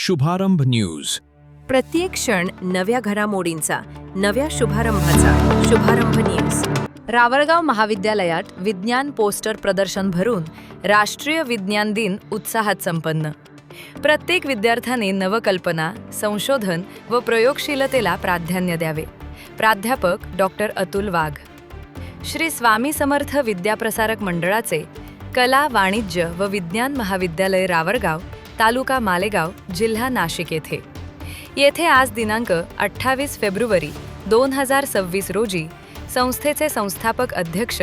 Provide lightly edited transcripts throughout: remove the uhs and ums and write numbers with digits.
शुभारंभ न्यूज. प्रत्येक क्षण नव्या घडामोडींचा, नव्या शुभारंभाचा. शुभारंभ न्यूज. रावळगाव महाविद्यालयात विज्ञान पोस्टर प्रदर्शन भरून राष्ट्रीय विज्ञान दिन उत्साहात संपन्न. प्रत्येक विद्यार्थ्याने नवकल्पना, संशोधन व प्रयोगशीलतेला प्राधान्य द्यावे. प्राध्यापक डॉक्टर अतुल वाघ. श्री स्वामी समर्थ विद्याप्रसारक मंडळाचे कला, वाणिज्य व विज्ञान महाविद्यालय रावळगाव, तालुका मालेगाव, जिल्हा नाशिक येथे आज दिनांक 28 फेब्रुवारी 2026 रोजी संस्थेचे संस्थापक अध्यक्ष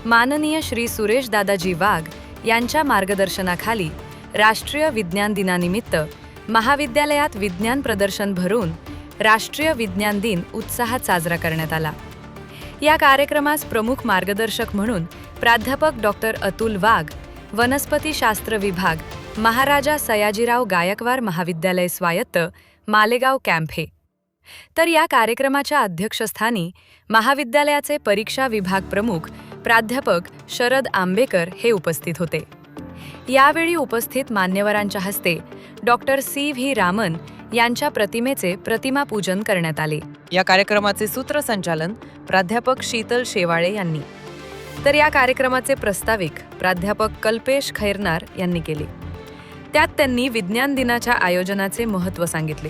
माननीय श्री सुरेश दादाजी वाघ यांच्या मार्गदर्शनाखाली राष्ट्रीय विज्ञान दिनानिमित्त महाविद्यालयात विज्ञान प्रदर्शन भरून राष्ट्रीय विज्ञान दिन उत्साहात साजरा करण्यात आला. या कार्यक्रमास प्रमुख मार्गदर्शक म्हणून प्राध्यापक डॉक्टर अतुल वाघ, वनस्पतीशास्त्र विभाग, महाराजा सयाजीराव गायकवाड महाविद्यालय स्वायत्त, मालेगाव कॅम्प तर या कार्यक्रमाच्या अध्यक्षस्थानी महाविद्यालयाचे परीक्षा विभाग प्रमुख प्राध्यापक शरद आंबेकर हे उपस्थित होते. यावेळी उपस्थित मान्यवरांच्या हस्ते डॉक्टर सी.व्ही. रामन यांच्या प्रतिमेचे प्रतिमापूजन करण्यात आले. या कार्यक्रमाचे सूत्रसंचालन प्राध्यापक शीतल शेवाळे यांनी, तर या कार्यक्रमाचे प्रास्ताविक प्राध्यापक कल्पेश खैरनार यांनी केले. त्यात त्यांनी विज्ञान दिनाच्या आयोजनाचे महत्त्व सांगितले.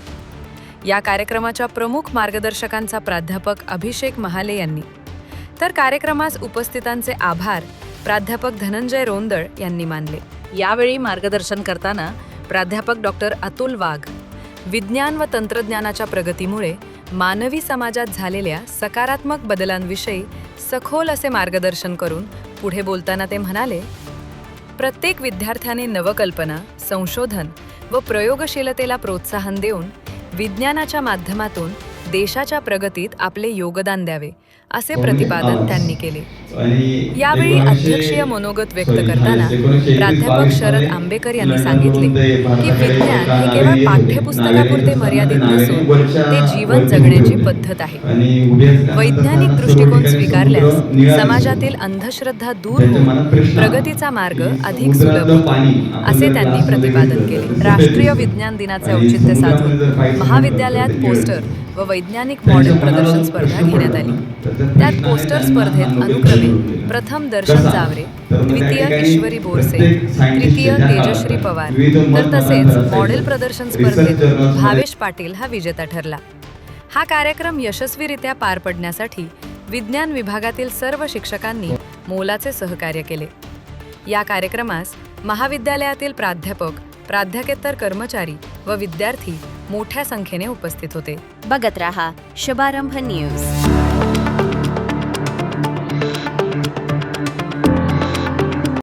या कार्यक्रमाच्या प्रमुख मार्गदर्शकांचा प्राध्यापक अभिषेक महाले यांनी, तर कार्यक्रमास उपस्थितांचे आभार प्राध्यापक धनंजय रोंदळ यांनी मानले. यावेळी मार्गदर्शन करताना प्राध्यापक डॉक्टर अतुल वाघ विज्ञान व तंत्रज्ञानाच्या प्रगतीमुळे मानवी समाजात झालेल्या सकारात्मक बदलांविषयी सखोल असे मार्गदर्शन करून पुढे बोलताना ते म्हणाले, प्रत्येक विद्यार्थ्याने नवकल्पना, संशोधन व प्रयोगशीलतेला प्रोत्साहन देऊन विज्ञानाच्या माध्यमातून देशाच्या प्रगतीत आपले योगदान द्यावे असे प्रतिपादन त्यांनी केले. यावेळी अध्यक्षीय मनोगत व्यक्त करताना प्राध्यापक शरद आंबेकर यांनी सांगितले की विज्ञान हे केवळ पाठ्यपुस्तकापुरते मर्यादित नसून ते जीवन जगण्याची पद्धत आहे. वैज्ञानिक दृष्टिकोन स्वीकारल्यास समाजातील अंधश्रद्धा दूर होऊन प्रगतीचा मार्ग अधिक सुलभ होतो असे त्यांनी प्रतिपादन केले. राष्ट्रीय विज्ञान दिनाचे औचित्य साधून महाविद्यालयात पोस्टर व वैज्ञानिक मॉडेल प्रदर्शन स्पर्धा घेण्यात आली. त्यात पोस्टर स्पर्धेत अनुक्रमे प्रथम दर्शन जावरे, द्वितीय ईश्वरी बोरसे, तृतीय तेजश्री पवार, तर तसेच मॉडेल प्रदर्शन स्पर्धेत भावेश पाटील हा विजेता ठरला. हा कार्यक्रम यशस्वीरित्या पार पडण्यासाठी विज्ञान विभागातील सर्व शिक्षकांनी मोलाचे सहकार्य केले. या कार्यक्रमास महाविद्यालयातील प्राध्यापक, प्राध्याकेतर कर्मचारी व विद्यार्थी मोठ्या संख्येने उपस्थित होते. बघत रहा शुभारंभ न्यूज.